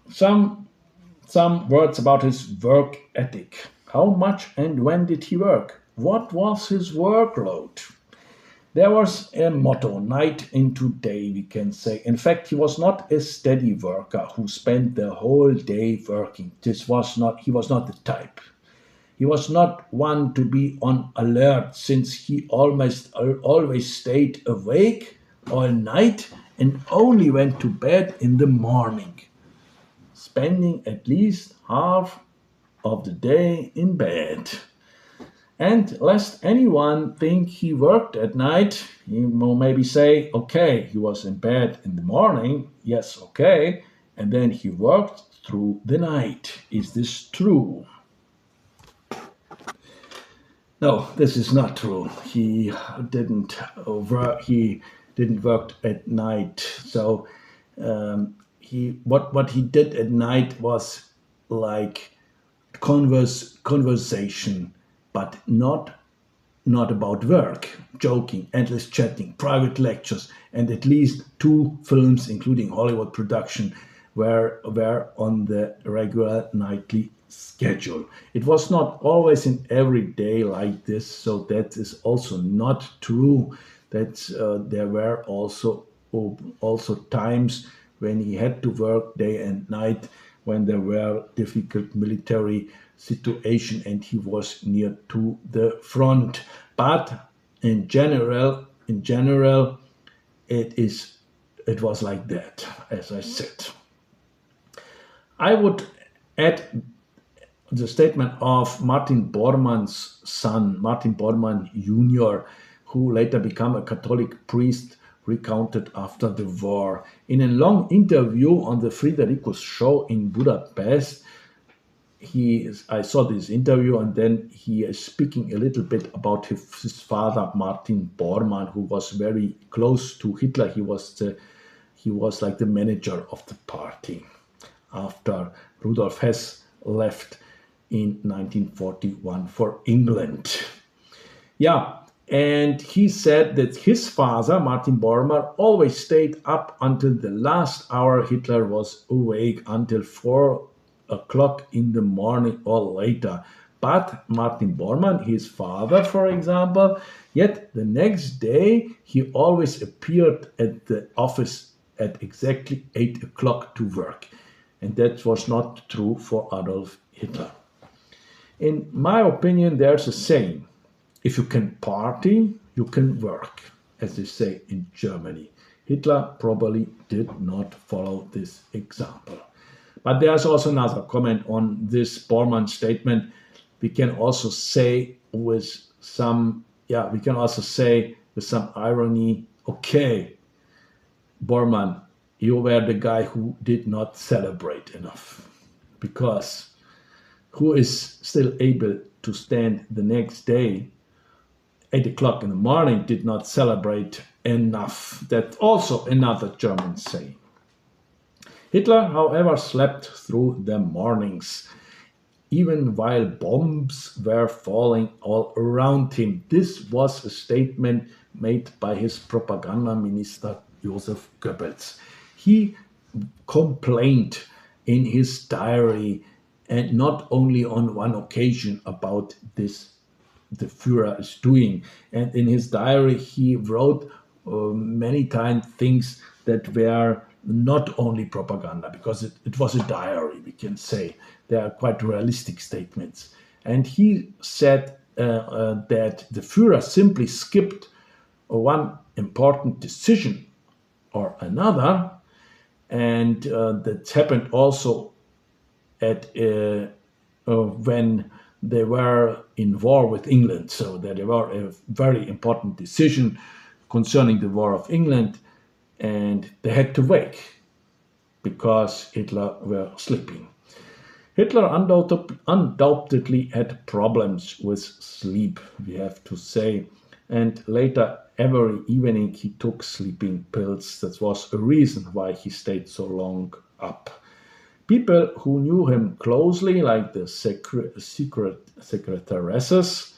Some some words about his work ethic. How much and when did he work? What was his workload? There was a motto, night into day, we can say. In fact, he was not a steady worker who spent the whole day working. He was not the type. He was not one to be on alert since he almost always stayed awake all night and only went to bed in the morning, spending at least half of the day in bed. And lest anyone think he worked at night, he will maybe say, okay, he was in bed in the morning, yes, okay, and then he worked through the night. Is this true? No, this is not true. He didn't work at night. So he what he did at night was like conversation, but not about work, joking, endless chatting, private lectures, and at least two films, including Hollywood production, were on the regular nightly schedule. It was not always in every day like this, so that is also not true. That there were also times when he had to work day and night when there were difficult military situation and he was near to the front. But in general, it was like that, as I said. I would add the statement of Martin Bormann's son, Martin Bormann Jr., who later became a Catholic priest, recounted after the war. In a long interview on the Fridericus show in Budapest, I saw this interview, and then he is speaking a little bit about his father, Martin Bormann, who was very close to Hitler. He was like the manager of the party after Rudolf Hess left in 1941 for England. Yeah, and he said that his father, Martin Bormann, always stayed up until the last hour. Hitler was awake until 4 o'clock in the morning or later. But Martin Bormann, his father, for example, yet the next day he always appeared at the office at exactly 8 o'clock to work. And that was not true for Adolf Hitler. In my opinion, there's a saying: if you can party, you can work, as they say in Germany. Hitler probably did not follow this example. But there's also another comment on this Bormann statement. We can also say with some irony, okay, Bormann, you were the guy who did not celebrate enough. Because who is still able to stand the next day, 8 o'clock in the morning, did not celebrate enough? That's also another German saying. Hitler, however, slept through the mornings, even while bombs were falling all around him. This was a statement made by his propaganda minister, Joseph Goebbels. He complained in his diary, and not only on one occasion, about this the Führer is doing. And in his diary, he wrote many times things that were not only propaganda, because it was a diary, we can say. They are quite realistic statements. And he said that the Führer simply skipped one important decision or another, and that happened also at when they were in war with England. So that there were a very important decision concerning the war of England, and they had to wake because Hitler were sleeping. Hitler undoubtedly had problems with sleep, we have to say, and later every evening he took sleeping pills. That was a reason why he stayed so long up. People who knew him closely, like the secret secretaresses,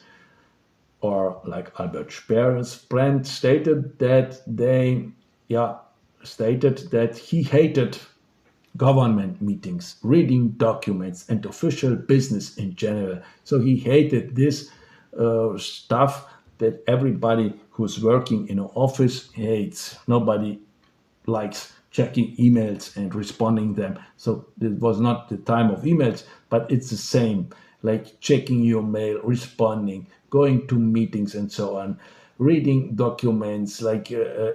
or like Albert Speer's friend, stated that he hated government meetings, reading documents, and official business in general. So he hated this stuff that everybody who's working in an office hates. Nobody likes checking emails and responding them. So it was not the time of emails, but it's the same, like checking your mail, responding, going to meetings and so on, reading documents, like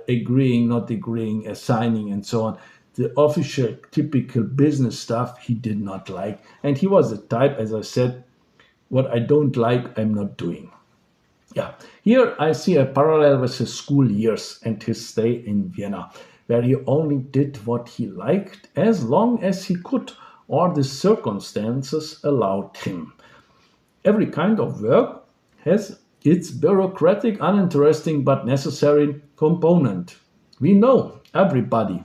agreeing, not agreeing, assigning and so on. The official typical business stuff he did not like. And he was the type, as I said, what I don't like, I'm not doing. Yeah, here I see a parallel with his school years and his stay in Vienna, where he only did what he liked as long as he could or the circumstances allowed him. Every kind of work has its bureaucratic, uninteresting but necessary component. We know, everybody.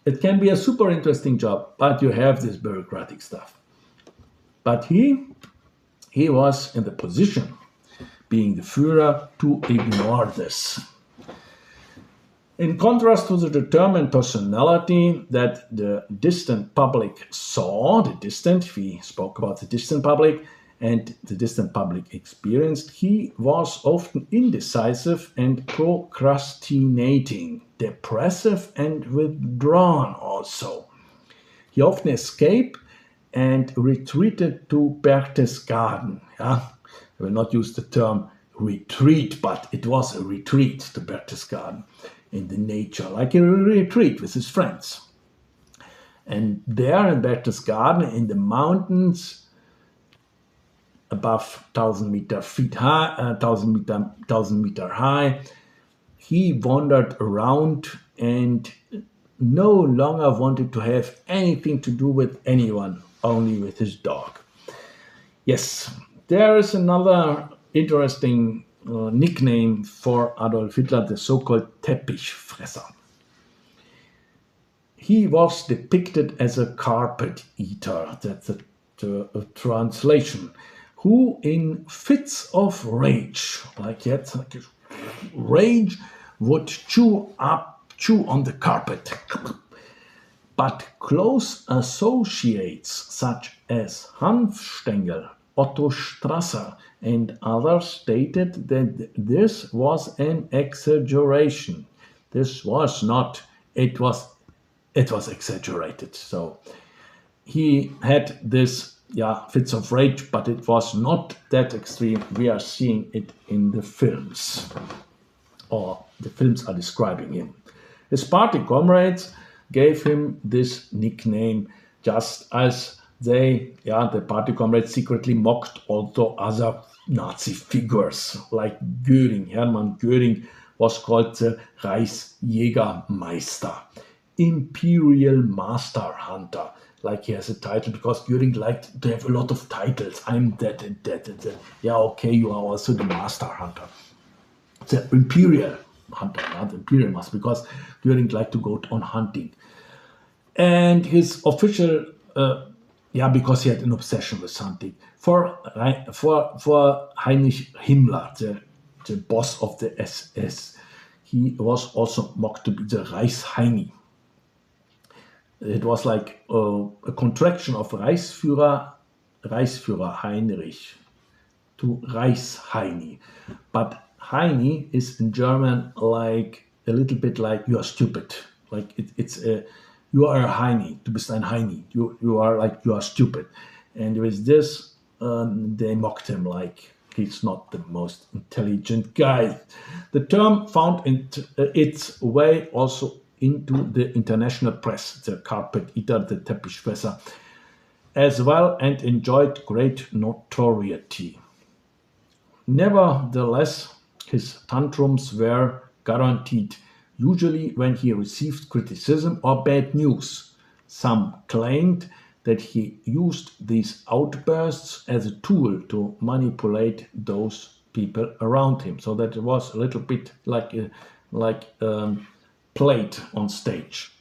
It can be a super interesting job, but you have this bureaucratic stuff. But he was in the position, being the Führer, to ignore this. In contrast to the determined personality that the distant public saw, we spoke about the distant public, and the distant public experienced, he was often indecisive and procrastinating, depressive and withdrawn also. He often escaped and retreated to Berchtesgaden. Yeah? I will not use the term retreat, but it was a retreat to Berchtesgaden in the nature, like a retreat with his friends. And there in Berchtesgaden, in the mountains, above 1,000 meter high, he wandered around and no longer wanted to have anything to do with anyone, only with his dog. Yes, there is another interesting nickname for Adolf Hitler, the so-called Teppichfresser. He was depicted as a carpet eater, that's a translation, who in fits of rage, rage, would chew on the carpet. But close associates such as Hanfstengel, Otto Strasser, and others stated that this was an exaggeration. This was not, it was exaggerated. So he had this fits of rage, but it was not that extreme. We are seeing it in the films, or the films are describing him. His party comrades gave him this nickname, just as the party comrades secretly mocked also other Nazi figures, like Göring. Hermann Göring was called the Reichsjägermeister, Imperial Master Hunter. Like he has a title because Göring liked to have a lot of titles. I'm that and that and that. Yeah, okay, you are also the Master Hunter. The Imperial Hunter, not Imperial Master, because Göring liked to go on hunting. And his official, because he had an obsession with hunting. For Heinrich Himmler, the boss of the SS, he was also mocked to be the Reichsheini. It was like a contraction of Reichsführer Heinrich to Reichsheini. But Heini is in German like a little bit like you are stupid. Like you are a Heini. Du bist ein Heini. You are stupid. And with this, they mocked him like he's not the most intelligent guy. The term found its way also into the international press, the carpet eater, the Teppichfresser, as well, and enjoyed great notoriety. Nevertheless, his tantrums were guaranteed, usually when he received criticism or bad news. Some claimed that he used these outbursts as a tool to manipulate those people around him. So that it was a little bit like played on stage.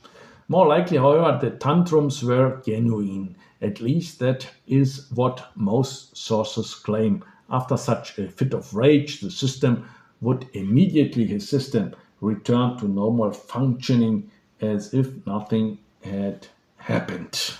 More likely, however, the tantrums were genuine. At least that is what most sources claim. After such a fit of rage, the system would immediately, his system, return to normal functioning as if nothing had happened.